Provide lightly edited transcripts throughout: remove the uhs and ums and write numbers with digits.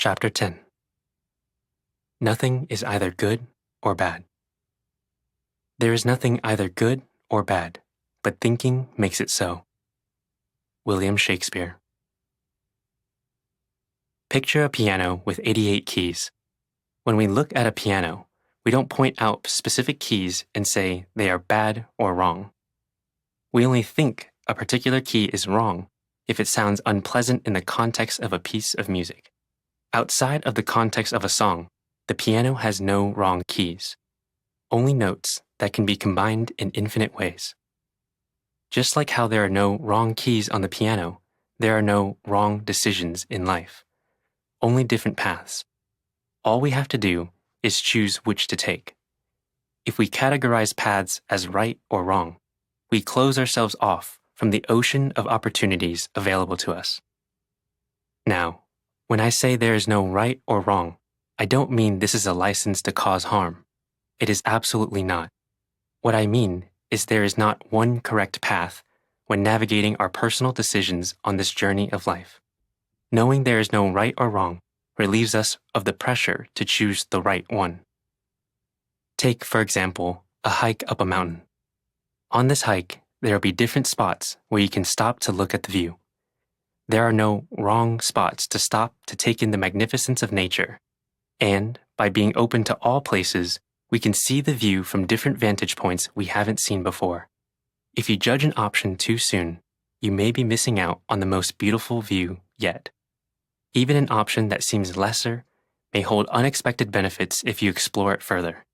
Chapter 10. Nothing is either good or bad. There is nothing either good or bad, but thinking makes it so. William Shakespeare. Picture a piano with 88 keys. When we look at a piano, we don't point out specific keys and say they are bad or wrong. We only think a particular key is wrong if it sounds unpleasant in the context of a piece of music. Outside of the context of a song, the piano has no wrong keys, only notes that can be combined in infinite ways. Just like how there are no wrong keys on the piano, there are no wrong decisions in life, only different paths. All we have to do is choose which to take. If we categorize paths as right or wrong, we close ourselves off from the ocean of opportunities available to us. Now, when I say there is no right or wrong, I don't mean this is a license to cause harm. It is absolutely not. What I mean is there is not one correct path when navigating our personal decisions on this journey of life. Knowing there is no right or wrong relieves us of the pressure to choose the right one. Take, for example, a hike up a mountain. On this hike, there will be different spots where you can stop to look at the view. There are no wrong spots to stop to take in the magnificence of nature. And by being open to all places, we can see the view from different vantage points we haven't seen before. If you judge an option too soon, you may be missing out on the most beautiful view yet. Even an option that seems lesser may hold unexpected benefits if you explore it further.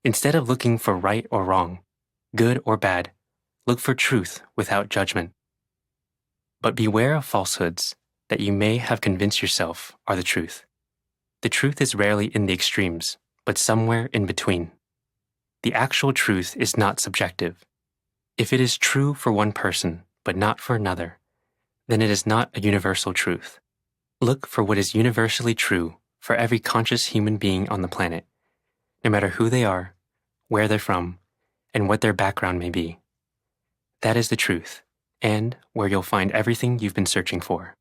Instead of looking for right or wrong, good or bad, look for truth without judgment. But beware of falsehoods that you may have convinced yourself are the truth. The truth is rarely in the extremes, but somewhere in between. The actual truth is not subjective. If it is true for one person, but not for another, then it is not a universal truth. Look for what is universally true for every conscious human being on the planet, no matter who they are, where they're from, and what their background may be. That is the truth, and where you'll find everything you've been searching for.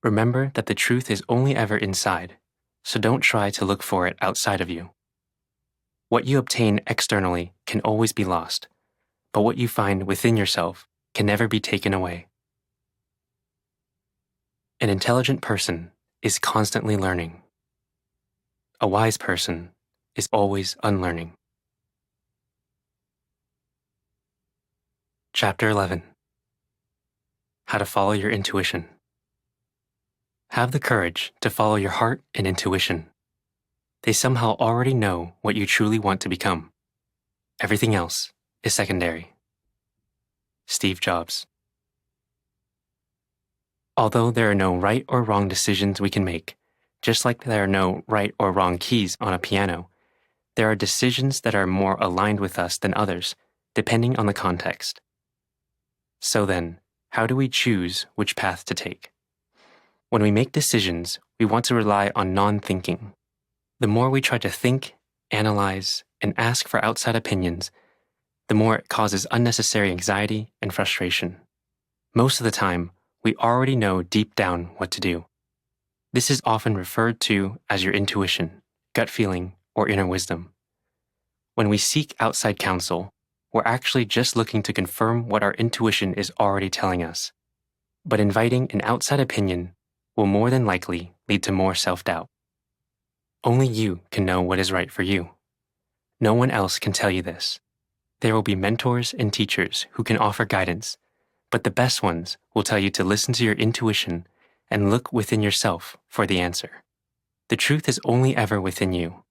Remember that the truth is only ever inside, so don't try to look for it outside of you. What you obtain externally can always be lost, but what you find within yourself can never be taken away. An intelligent person is constantly learning. A wise person is always unlearning. Chapter 11. How to follow your intuition. Have the courage to follow your heart and intuition. They somehow already know what you truly want to become. Everything else is secondary. Steve Jobs. Although there are no right or wrong decisions we can make, just like there are no right or wrong keys on a piano, there are decisions that are more aligned with us than others, depending on the context. So then, how do we choose which path to take? When we make decisions, we want to rely on non-thinking. The more we try to think, analyze, and ask for outside opinions, the more it causes unnecessary anxiety and frustration. Most of the time, we already know deep down what to do. This is often referred to as your intuition, gut feeling, or inner wisdom. When we seek outside counsel, we're actually just looking to confirm what our intuition is already telling us. But inviting an outside opinion will more than likely lead to more self-doubt. Only you can know what is right for you. No one else can tell you this. There will be mentors and teachers who can offer guidance, but the best ones will tell you to listen to your intuition and look within yourself for the answer. The truth is only ever within you.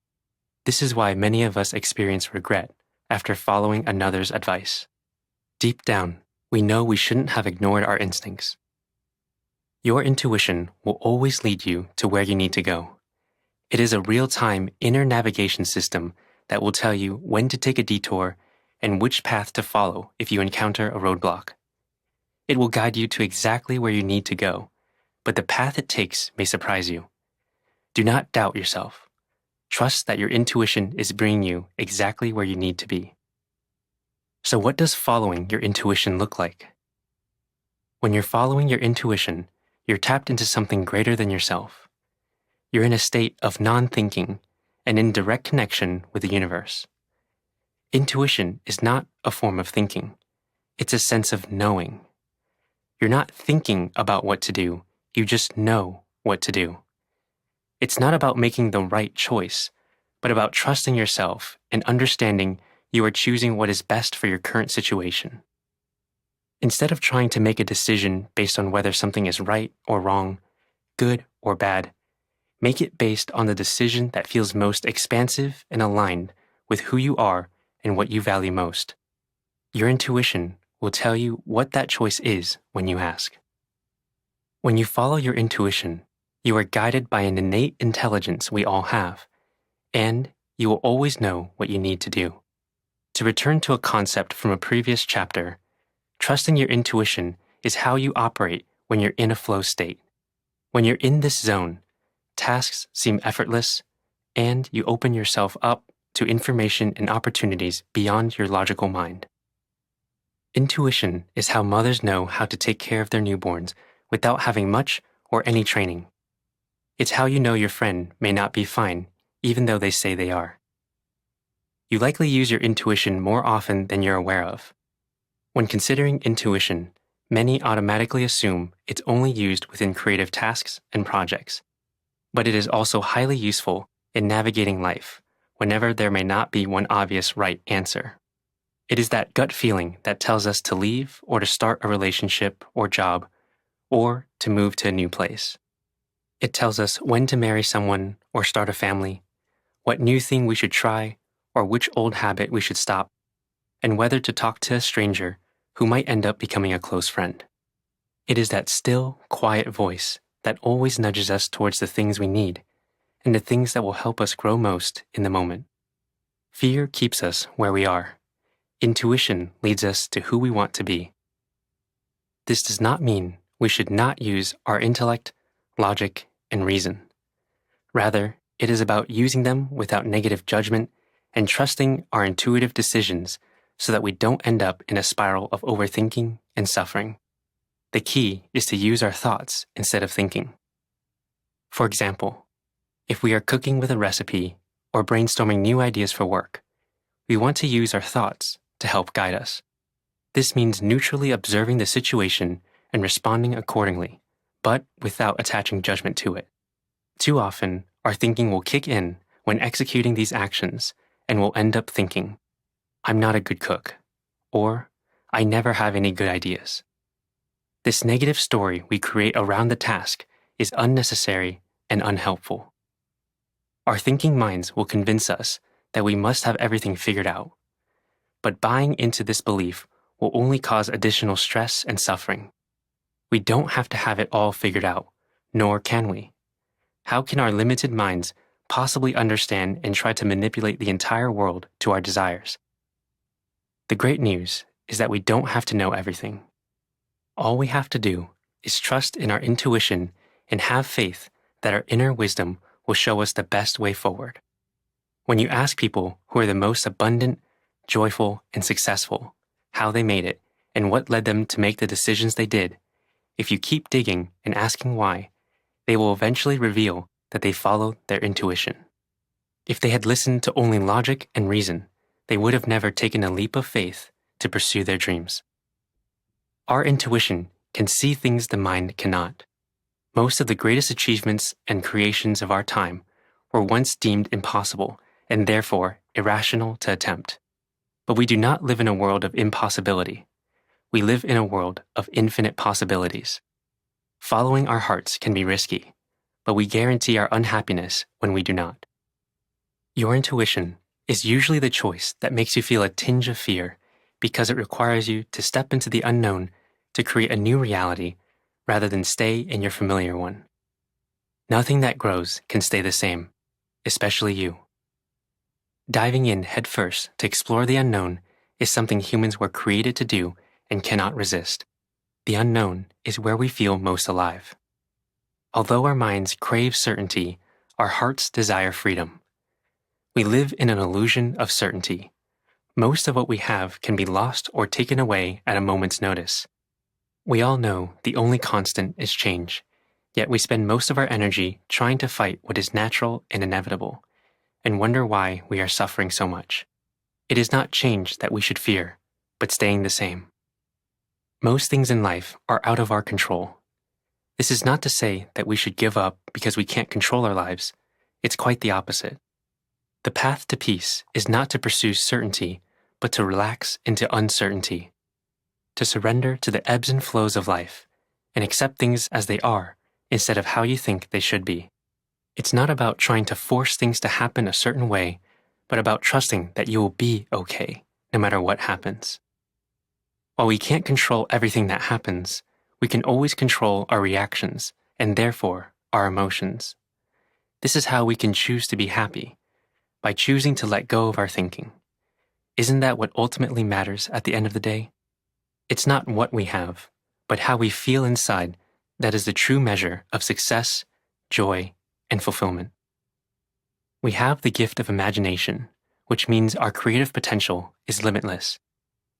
This is why many of us experience regret after following another's advice. Deep down, we know we shouldn't have ignored our instincts. Your intuition will always lead you to where you need to go. It is a real-time inner navigation system that will tell you when to take a detour and which path to follow if you encounter a roadblock. It will guide you to exactly where you need to go, but the path it takes may surprise you. Do not doubt yourself. Trust that your intuition is bringing you exactly where you need to be. So what does following your intuition look like? When you're following your intuition, you're tapped into something greater than yourself. You're in a state of non-thinking and in direct connection with the universe. Intuition is not a form of thinking. It's a sense of knowing. You're not thinking about what to do, you just know what to do. It's not about making the right choice, but about trusting yourself and understanding you are choosing what is best for your current situation. Instead of trying to make a decision based on whether something is right or wrong, good or bad, make it based on the decision that feels most expansive and aligned with who you are and what you value most. Your intuition will tell you what that choice is when you ask. When you follow your intuition, you are guided by an innate intelligence we all have, and you will always know what you need to do. To return to a concept from a previous chapter, trusting your intuition is how you operate when you're in a flow state. When you're in this zone, tasks seem effortless, and you open yourself up to information and opportunities beyond your logical mind. Intuition is how mothers know how to take care of their newborns without having much or any training. It's how you know your friend may not be fine, even though they say they are. You likely use your intuition more often than you're aware of. When considering intuition, many automatically assume it's only used within creative tasks and projects. But it is also highly useful in navigating life whenever there may not be one obvious right answer. It is that gut feeling that tells us to leave or to start a relationship or job, or to move to a new place. It tells us when to marry someone or start a family, what new thing we should try, or which old habit we should stop, and whether to talk to a stranger who might end up becoming a close friend. It is that still, quiet voice that always nudges us towards the things we need and the things that will help us grow most in the moment. Fear keeps us where we are. Intuition leads us to who we want to be. This does not mean we should not use our intellect, logic, and reason. Rather, it is about using them without negative judgment and trusting our intuitive decisions so that we don't end up in a spiral of overthinking and suffering. The key is to use our thoughts instead of thinking. For example, if we are cooking with a recipe or brainstorming new ideas for work, we want to use our thoughts to help guide us. This means neutrally observing the situation and responding accordingly, but without attaching judgment to it. Too often, our thinking will kick in when executing these actions and we'll end up thinking, "I'm not a good cook," or "I never have any good ideas." This negative story we create around the task is unnecessary and unhelpful. Our thinking minds will convince us that we must have everything figured out. But buying into this belief will only cause additional stress and suffering. We don't have to have it all figured out, nor can we. How can our limited minds possibly understand and try to manipulate the entire world to our desires? The great news is that we don't have to know everything. All we have to do is trust in our intuition and have faith that our inner wisdom will show us the best way forward. When you ask people who are the most abundant, joyful, and successful how they made it and what led them to make the decisions they did, if you keep digging and asking why, they will eventually reveal that they followed their intuition. If they had listened to only logic and reason, they would have never taken a leap of faith to pursue their dreams. Our intuition can see things the mind cannot. Most of the greatest achievements and creations of our time were once deemed impossible and therefore irrational to attempt. But we do not live in a world of impossibility. We live in a world of infinite possibilities. Following our hearts can be risky, but we guarantee our unhappiness when we do not. Your intuition is usually the choice that makes you feel a tinge of fear because it requires you to step into the unknown to create a new reality rather than stay in your familiar one. Nothing that grows can stay the same, especially you. Diving in headfirst to explore the unknown is something humans were created to do and cannot resist. The unknown is where we feel most alive. Although our minds crave certainty, our hearts desire freedom. We live in an illusion of certainty. Most of what we have can be lost or taken away at a moment's notice. We all know the only constant is change, Yet we spend most of our energy trying to fight what is natural and inevitable, and wonder why we are suffering so much. It is not change that we should fear, but staying the same. Most things in life are out of our control. This is not to say that we should give up because we can't control our lives. It's quite the opposite. The path to peace is not to pursue certainty, but to relax into uncertainty, to surrender to the ebbs and flows of life, and accept things as they are instead of how you think they should be. It's not about trying to force things to happen a certain way, but about trusting that you will be okay, no matter what happens. While we can't control everything that happens, we can always control our reactions, and therefore our emotions. This is how we can choose to be happy, by choosing to let go of our thinking. Isn't that what ultimately matters at the end of the day? It's not what we have, but how we feel inside that is the true measure of success, joy, and fulfillment. We have the gift of imagination, which means our creative potential is limitless,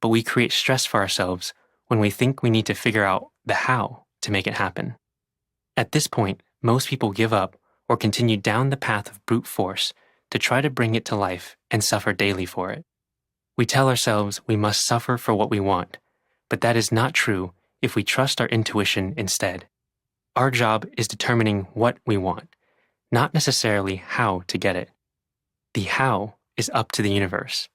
but we create stress for ourselves when we think we need to figure out the how to make it happen. At this point, most people give up or continue down the path of brute force to try to bring it to life and suffer daily for it. We tell ourselves we must suffer for what we want, but that is not true if we trust our intuition instead. Our job is determining what we want, not necessarily how to get it. The how is up to the universe,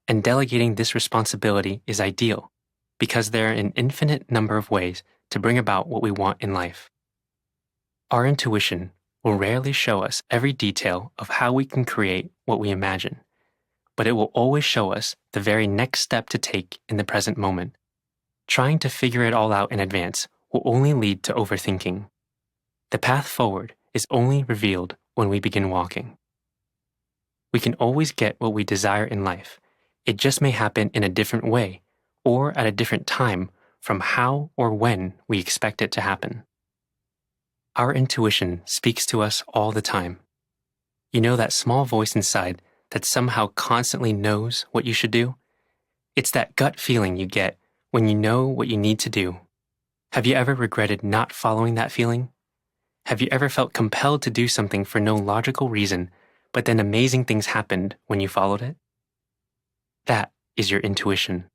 and delegating this responsibility is ideal because there are an infinite number of ways to bring about what we want in life. Our intuition will rarely show us every detail of how we can create what we imagine, but it will always show us the very next step to take in the present moment. Trying to figure it all out in advance will only lead to overthinking. The path forward is only revealed when we begin walking. We can always get what we desire in life. It just may happen in a different way or at a different time from how or when we expect it to happen. Our intuition speaks to us all the time. You know that small voice inside that somehow constantly knows what you should do? It's that gut feeling you get when you know what you need to do. Have you ever regretted not following that feeling? Have you ever felt compelled to do something for no logical reason, but then amazing things happened when you followed it? That is your intuition.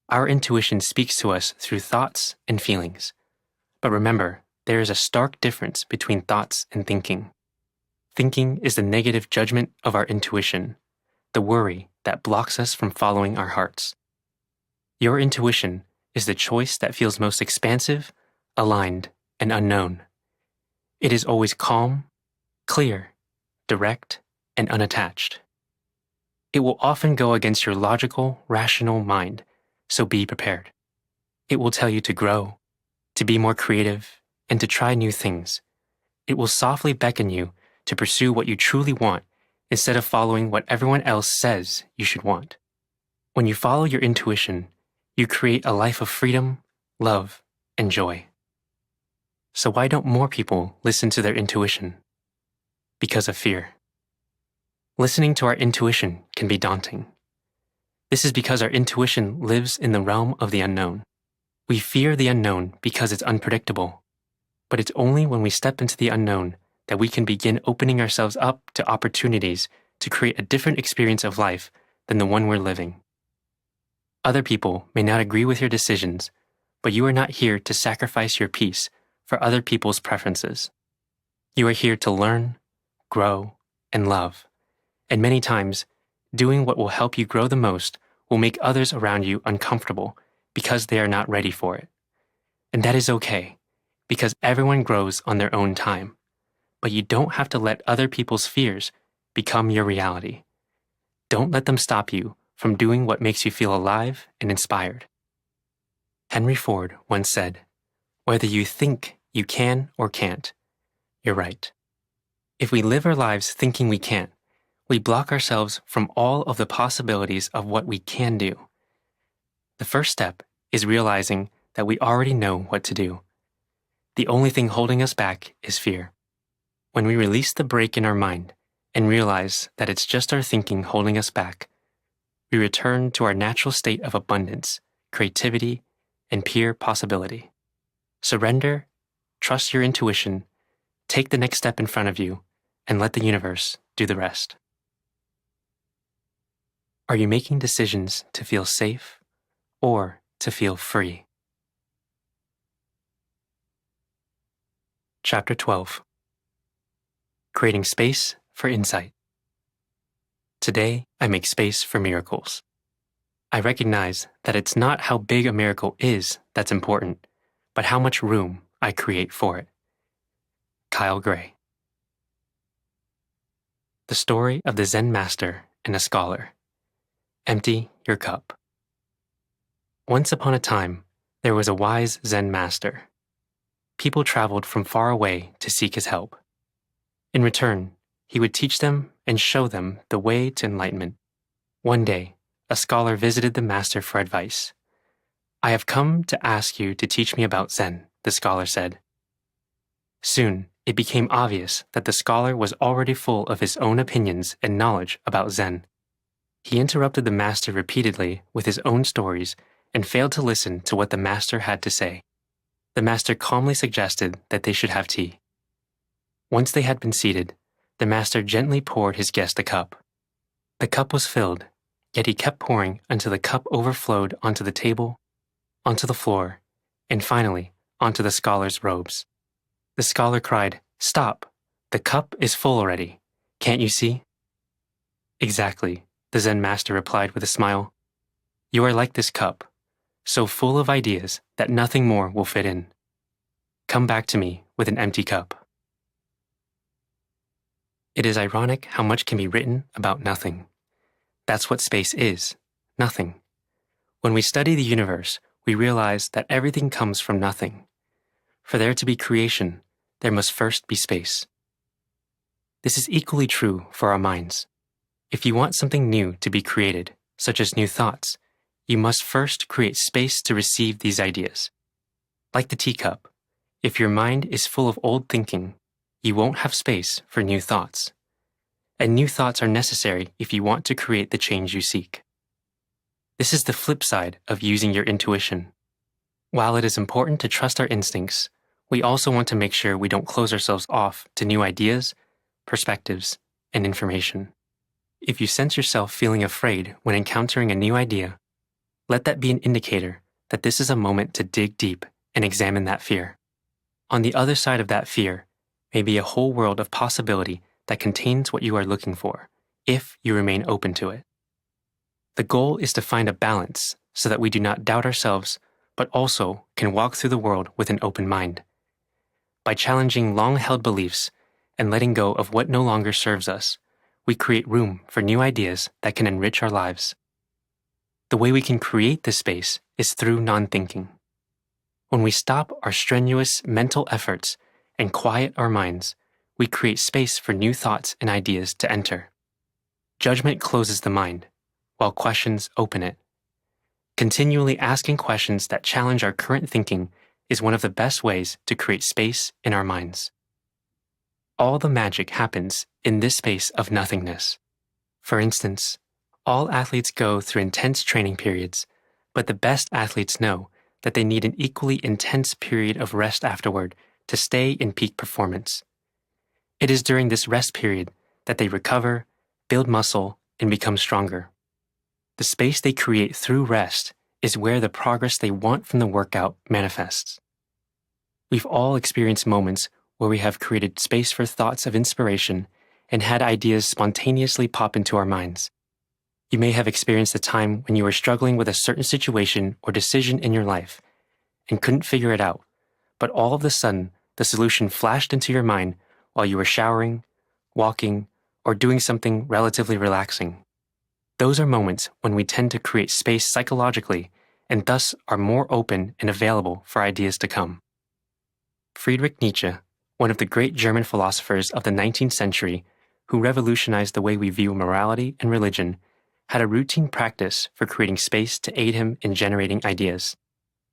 Our intuition speaks to us through thoughts and feelings. But remember, there is a stark difference between thoughts and thinking. Thinking is the negative judgment of our intuition, the worry that blocks us from following our hearts. Your intuition is the choice that feels most expansive, aligned, and unknown. It is always calm, clear, direct, and unattached. It will often go against your logical, rational mind, so be prepared. It will tell you to grow, to be more creative, and to try new things. It will softly beckon you to pursue what you truly want instead of following what everyone else says you should want. When you follow your intuition, you create a life of freedom, love, and joy. So why don't more people listen to their intuition? Because of fear. Listening to our intuition can be daunting. This is because our intuition lives in the realm of the unknown. We fear the unknown because it's unpredictable. But it's only when we step into the unknown that we can begin opening ourselves up to opportunities to create a different experience of life than the one we're living. Other people may not agree with your decisions, but you are not here to sacrifice your peace for other people's preferences. You are here to learn, grow, and love. And many times, doing what will help you grow the most will make others around you uncomfortable because they are not ready for it. And that is okay, because everyone grows on their own time. But you don't have to let other people's fears become your reality. Don't let them stop you from doing what makes you feel alive and inspired. Henry Ford once said, "Whether you think you can or can't, you're right." If we live our lives thinking we can't, we block ourselves from all of the possibilities of what we can do. The first step is realizing that we already know what to do. The only thing holding us back is fear. When we release the brake in our mind and realize that it's just our thinking holding us back, we return to our natural state of abundance, creativity, and pure possibility. Surrender, trust your intuition, take the next step in front of you, and let the universe do the rest. Are you making decisions to feel safe or to feel free? Chapter 12. Creating Space for Insight. Today, I make space for miracles. I recognize that it's not how big a miracle is that's important, but how much room I create for it. Kyle Gray. The story of the Zen master and a scholar. Empty your cup. Once upon a time, there was a wise Zen master. People traveled from far away to seek his help. In return, he would teach them and show them the way to enlightenment. One day, a scholar visited the master for advice. "I have come to ask you to teach me about Zen," the scholar said. Soon, it became obvious that the scholar was already full of his own opinions and knowledge about Zen. He interrupted the master repeatedly with his own stories and failed to listen to what the master had to say. The master calmly suggested that they should have tea. Once they had been seated, the master gently poured his guest a cup. The cup was filled, yet he kept pouring until the cup overflowed onto the table, onto the floor, and finally onto the scholar's robes. The scholar cried, "Stop! The cup is full already. Can't you see?" "Exactly," the Zen master replied with a smile. "You are like this cup, so full of ideas that nothing more will fit in. Come back to me with an empty cup." It is ironic how much can be written about nothing. That's what space is, nothing. When we study the universe, we realize that everything comes from nothing. For there to be creation, there must first be space. This is equally true for our minds. If you want something new to be created, such as new thoughts, you must first create space to receive these ideas. Like the teacup, if your mind is full of old thinking, you won't have space for new thoughts. And new thoughts are necessary if you want to create the change you seek. This is the flip side of using your intuition. While it is important to trust our instincts, we also want to make sure we don't close ourselves off to new ideas, perspectives, and information. If you sense yourself feeling afraid when encountering a new idea, let that be an indicator that this is a moment to dig deep and examine that fear. On the other side of that fear may be a whole world of possibility that contains what you are looking for, if you remain open to it. The goal is to find a balance so that we do not doubt ourselves, but also can walk through the world with an open mind. By challenging long-held beliefs and letting go of what no longer serves us, we create room for new ideas that can enrich our lives. The way we can create this space is through non-thinking. When we stop our strenuous mental efforts and quiet our minds, we create space for new thoughts and ideas to enter. Judgment closes the mind, while questions open it. Continually asking questions that challenge our current thinking is one of the best ways to create space in our minds. All the magic happens in this space of nothingness. For instance, all athletes go through intense training periods, but the best athletes know that they need an equally intense period of rest afterward to stay in peak performance. It is during this rest period that they recover, build muscle, and become stronger. The space they create through rest is where the progress they want from the workout manifests. We've all experienced moments where we have created space for thoughts of inspiration and had ideas spontaneously pop into our minds. You may have experienced a time when you were struggling with a certain situation or decision in your life and couldn't figure it out, but all of a sudden, the solution flashed into your mind while you were showering, walking, or doing something relatively relaxing. Those are moments when we tend to create space psychologically and thus are more open and available for ideas to come. Friedrich Nietzsche, one of the great German philosophers of the 19th century, who revolutionized the way we view morality and religion, had a routine practice for creating space to aid him in generating ideas.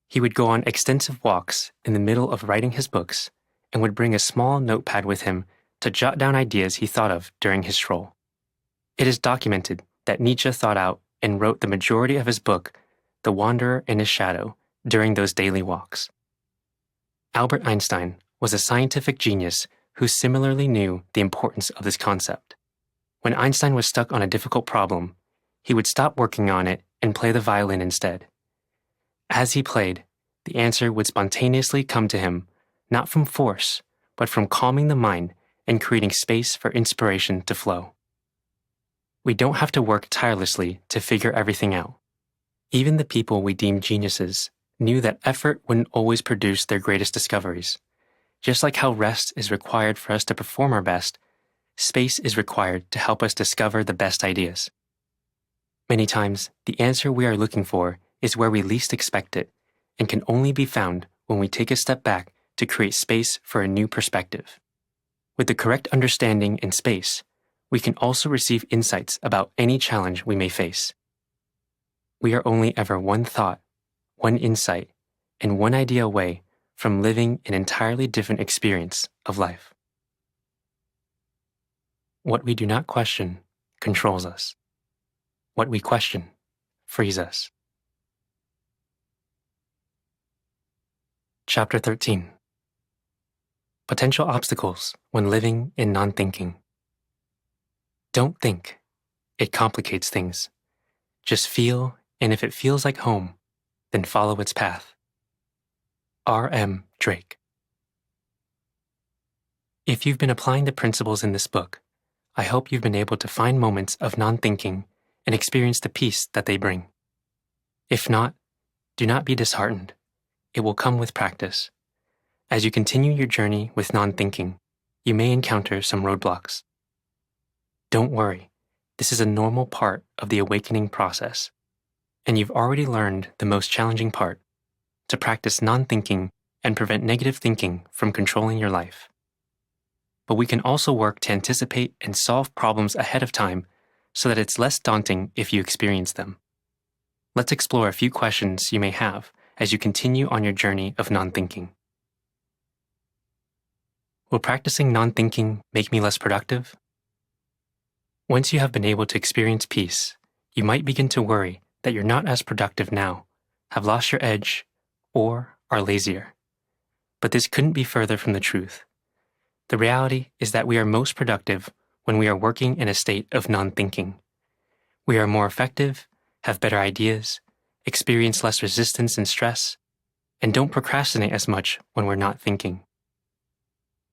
He would go on extensive walks in the middle of writing his books and would bring a small notepad with him to jot down ideas he thought of during his stroll. It is documented that Nietzsche thought out and wrote the majority of his book, The Wanderer in His Shadow, during those daily walks. Albert Einstein was a scientific genius who similarly knew the importance of this concept. When Einstein was stuck on a difficult problem, he would stop working on it and play the violin instead. As he played, the answer would spontaneously come to him, not from force, but from calming the mind and creating space for inspiration to flow. We don't have to work tirelessly to figure everything out. Even the people we deem geniuses knew that effort wouldn't always produce their greatest discoveries. Just like how rest is required for us to perform our best, space is required to help us discover the best ideas. Many times, the answer we are looking for is where we least expect it and can only be found when we take a step back to create space for a new perspective. With the correct understanding and space, we can also receive insights about any challenge we may face. We are only ever one thought, one insight, and one idea away from living an entirely different experience of life. What we do not question controls us. What we question frees us. Chapter 13. Potential obstacles when living in non-thinking. Don't think. It complicates things. Just feel, and if it feels like home, then follow its path. R.M. Drake. If you've been applying the principles in this book, I hope you've been able to find moments of non-thinking and experience the peace that they bring. If not, do not be disheartened. It will come with practice. As you continue your journey with non-thinking, you may encounter some roadblocks. Don't worry, this is a normal part of the awakening process, and you've already learned the most challenging part, to practice non-thinking and prevent negative thinking from controlling your life. But we can also work to anticipate and solve problems ahead of time so that it's less daunting if you experience them. Let's explore a few questions you may have as you continue on your journey of non-thinking. Will practicing non-thinking make me less productive? Once you have been able to experience peace, you might begin to worry that you're not as productive now, have lost your edge, or are lazier. But this couldn't be further from the truth. The reality is that we are most productive when we are working in a state of non-thinking. We are more effective, have better ideas, experience less resistance and stress, and don't procrastinate as much when we're not thinking.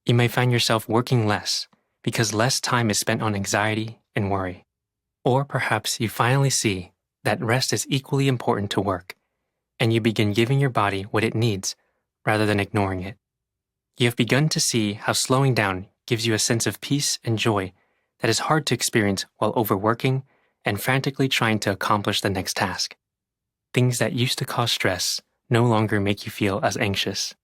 You may find yourself working less because less time is spent on anxiety and worry. Or perhaps you finally see that rest is equally important to work, and you begin giving your body what it needs rather than ignoring it. You have begun to see how slowing down gives you a sense of peace and joy that is hard to experience while overworking and frantically trying to accomplish the next task. Things that used to cause stress no longer make you feel as anxious.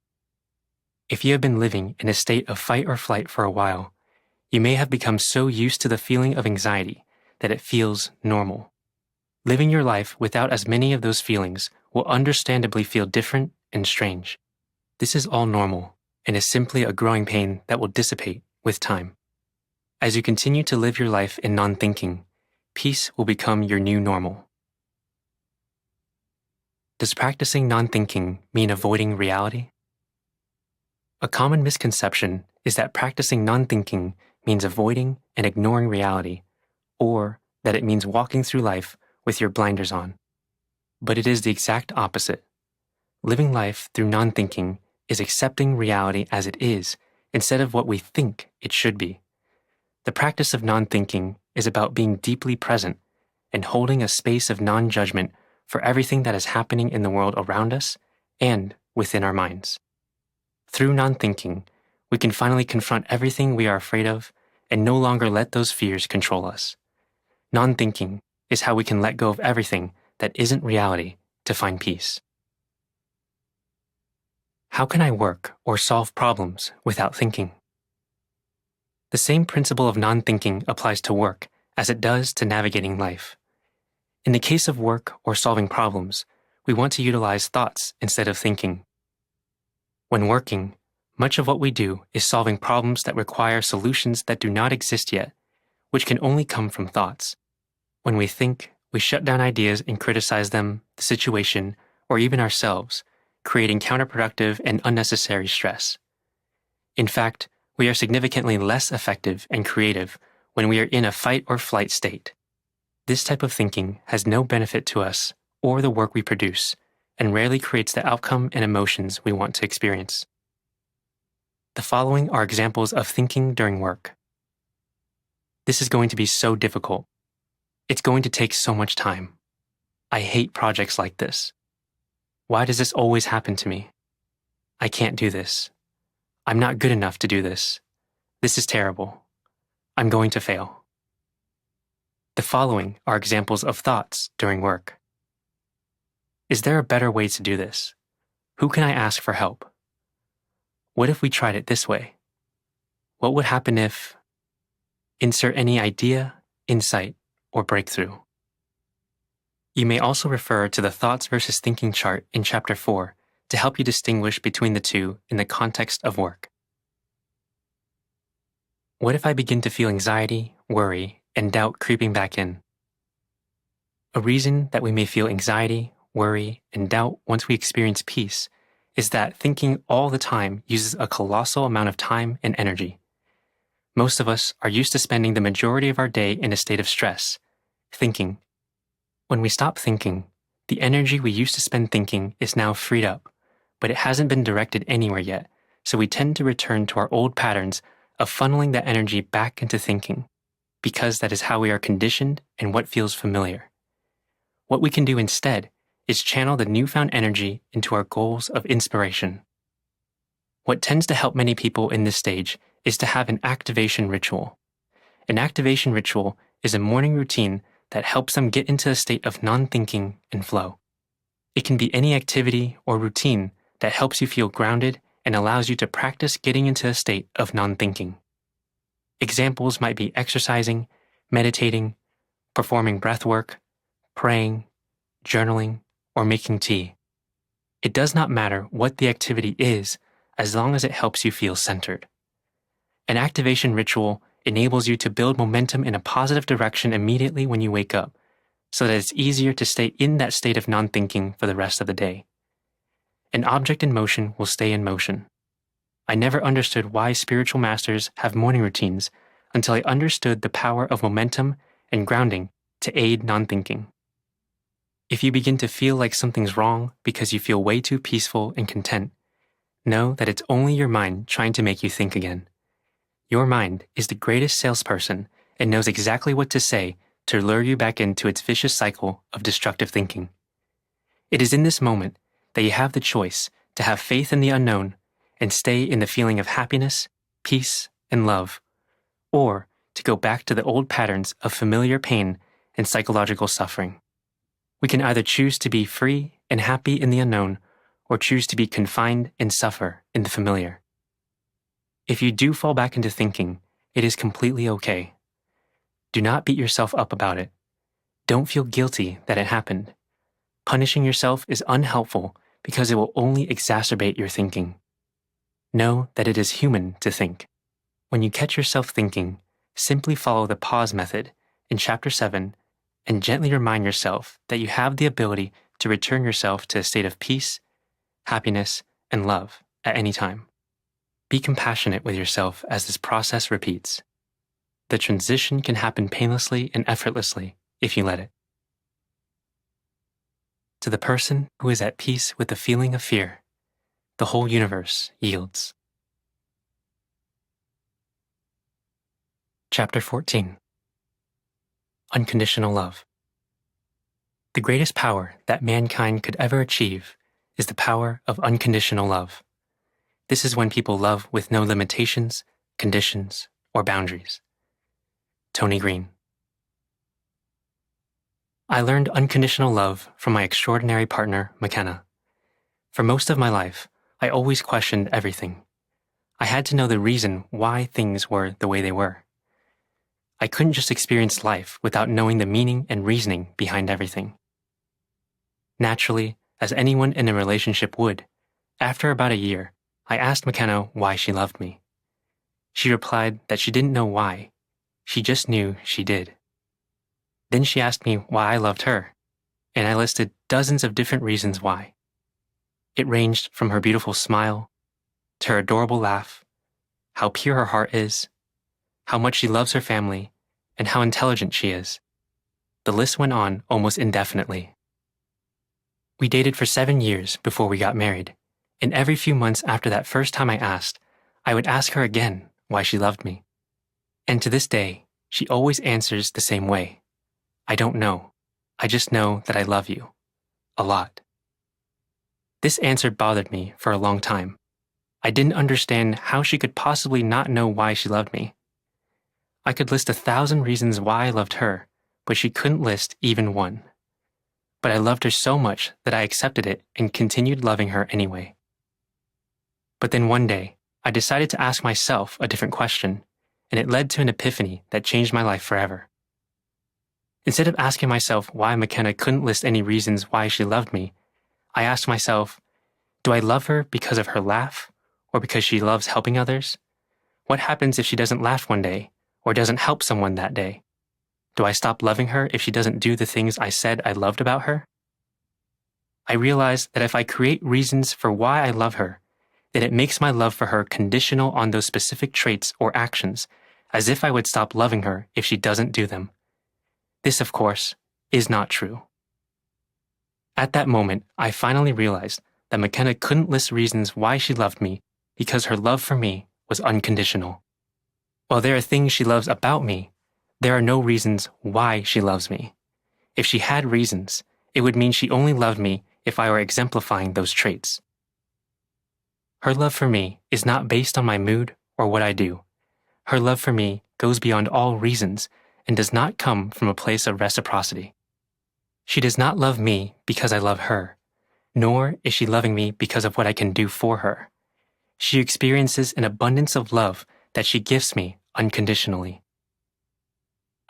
If you have been living in a state of fight or flight for a while, you may have become so used to the feeling of anxiety that it feels normal. Living your life without as many of those feelings will understandably feel different and strange. This is all normal and is simply a growing pain that will dissipate with time. As you continue to live your life in non-thinking, peace will become your new normal. Does practicing non-thinking mean avoiding reality? A common misconception is that practicing non-thinking means avoiding and ignoring reality, or that it means walking through life with your blinders on. But it is the exact opposite. Living life through non-thinking is accepting reality as it is instead of what we think it should be. The practice of non-thinking is about being deeply present and holding a space of non-judgment for everything that is happening in the world around us and within our minds. Through non-thinking, we can finally confront everything we are afraid of and no longer let those fears control us. Non-thinking is how we can let go of everything that isn't reality to find peace. How can I work or solve problems without thinking? The same principle of non-thinking applies to work as it does to navigating life. In the case of work or solving problems, we want to utilize thoughts instead of thinking. When working, much of what we do is solving problems that require solutions that do not exist yet, which can only come from thoughts. When we think, we shut down ideas and criticize them, the situation, or even ourselves, creating counterproductive and unnecessary stress. In fact, we are significantly less effective and creative when we are in a fight or flight state. This type of thinking has no benefit to us or the work we produce, and rarely creates the outcome and emotions we want to experience. The following are examples of thinking during work. This is going to be so difficult. It's going to take so much time. I hate projects like this. Why does this always happen to me? I can't do this. I'm not good enough to do this. This is terrible. I'm going to fail. The following are examples of thoughts during work. Is there a better way to do this? Who can I ask for help? What if we tried it this way? What would happen if... Insert any idea, insight, or breakthrough. You may also refer to the thoughts versus thinking chart in Chapter 4 to help you distinguish between the two in the context of work. What if I begin to feel anxiety, worry, and doubt creeping back in? A reason that we may feel anxiety, worry, and doubt once we experience peace is that thinking all the time uses a colossal amount of time and energy. Most of us are used to spending the majority of our day in a state of stress, thinking. When we stop thinking, the energy we used to spend thinking is now freed up, but it hasn't been directed anywhere yet, so we tend to return to our old patterns of funneling that energy back into thinking, because that is how we are conditioned and what feels familiar. What we can do instead is channel the newfound energy into our goals of inspiration. What tends to help many people in this stage is to have an activation ritual. An activation ritual is a morning routine that helps them get into a state of non-thinking and flow. It can be any activity or routine that helps you feel grounded and allows you to practice getting into a state of non-thinking. Examples might be exercising, meditating, performing breath work, praying, journaling, or making tea. It does not matter what the activity is as long as it helps you feel centered. An activation ritual enables you to build momentum in a positive direction immediately when you wake up, so that it's easier to stay in that state of non-thinking for the rest of the day. An object in motion will stay in motion. I never understood why spiritual masters have morning routines until I understood the power of momentum and grounding to aid non-thinking. If you begin to feel like something's wrong because you feel way too peaceful and content, know that it's only your mind trying to make you think again. Your mind is the greatest salesperson and knows exactly what to say to lure you back into its vicious cycle of destructive thinking. It is in this moment that you have the choice to have faith in the unknown and stay in the feeling of happiness, peace, and love, or to go back to the old patterns of familiar pain and psychological suffering. We can either choose to be free and happy in the unknown, or choose to be confined and suffer in the familiar. If you do fall back into thinking, it is completely okay. Do not beat yourself up about it. Don't feel guilty that it happened. Punishing yourself is unhelpful because it will only exacerbate your thinking. Know that it is human to think. When you catch yourself thinking, simply follow the pause method in Chapter 7 and gently remind yourself that you have the ability to return yourself to a state of peace, happiness, and love at any time. Be compassionate with yourself as this process repeats. The transition can happen painlessly and effortlessly if you let it. To the person who is at peace with the feeling of fear, the whole universe yields. Chapter 14. Unconditional Love. The greatest power that mankind could ever achieve is the power of unconditional love. This is when people love with no limitations, conditions, or boundaries. Tony Green. I learned unconditional love from my extraordinary partner, McKenna. For most of my life, I always questioned everything. I had to know the reason why things were the way they were. I couldn't just experience life without knowing the meaning and reasoning behind everything. Naturally, as anyone in a relationship would, after about a year, I asked McKenna why she loved me. She replied that she didn't know why. She just knew she did. Then she asked me why I loved her, and I listed dozens of different reasons why. It ranged from her beautiful smile, to her adorable laugh, how pure her heart is, how much she loves her family, and how intelligent she is. The list went on almost indefinitely. We dated for 7 years before we got married, and every few months after that first time I asked, I would ask her again why she loved me. And to this day, she always answers the same way. I don't know. I just know that I love you. A lot. This answer bothered me for a long time. I didn't understand how she could possibly not know why she loved me. I could list 1,000 reasons why I loved her, but she couldn't list even one. But I loved her so much that I accepted it and continued loving her anyway. But then one day, I decided to ask myself a different question, and it led to an epiphany that changed my life forever. Instead of asking myself why McKenna couldn't list any reasons why she loved me, I asked myself, do I love her because of her laugh, or because she loves helping others? What happens if she doesn't laugh one day, or doesn't help someone that day? Do I stop loving her if she doesn't do the things I said I loved about her? I realized that if I create reasons for why I love her, then it makes my love for her conditional on those specific traits or actions, as if I would stop loving her if she doesn't do them. This, of course, is not true. At that moment, I finally realized that McKenna couldn't list reasons why she loved me because her love for me was unconditional. While there are things she loves about me, there are no reasons why she loves me. If she had reasons, it would mean she only loved me if I were exemplifying those traits. Her love for me is not based on my mood or what I do. Her love for me goes beyond all reasons and does not come from a place of reciprocity. She does not love me because I love her, nor is she loving me because of what I can do for her. She experiences an abundance of love that she gives me unconditionally.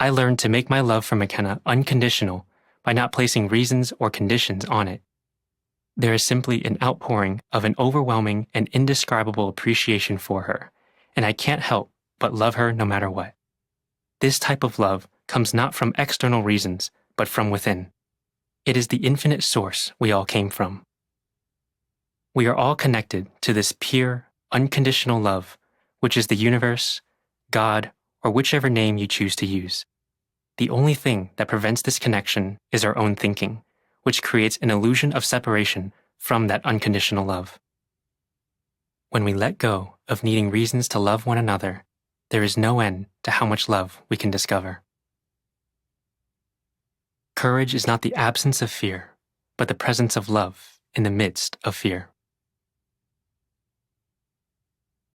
I learned to make my love for McKenna unconditional by not placing reasons or conditions on it. There is simply an outpouring of an overwhelming and indescribable appreciation for her, and I can't help but love her no matter what. This type of love comes not from external reasons, but from within. It is the infinite source we all came from. We are all connected to this pure, unconditional love, which is the universe, God, or whichever name you choose to use. The only thing that prevents this connection is our own thinking, which creates an illusion of separation from that unconditional love. When we let go of needing reasons to love one another, there is no end to how much love we can discover. Courage is not the absence of fear, but the presence of love in the midst of fear.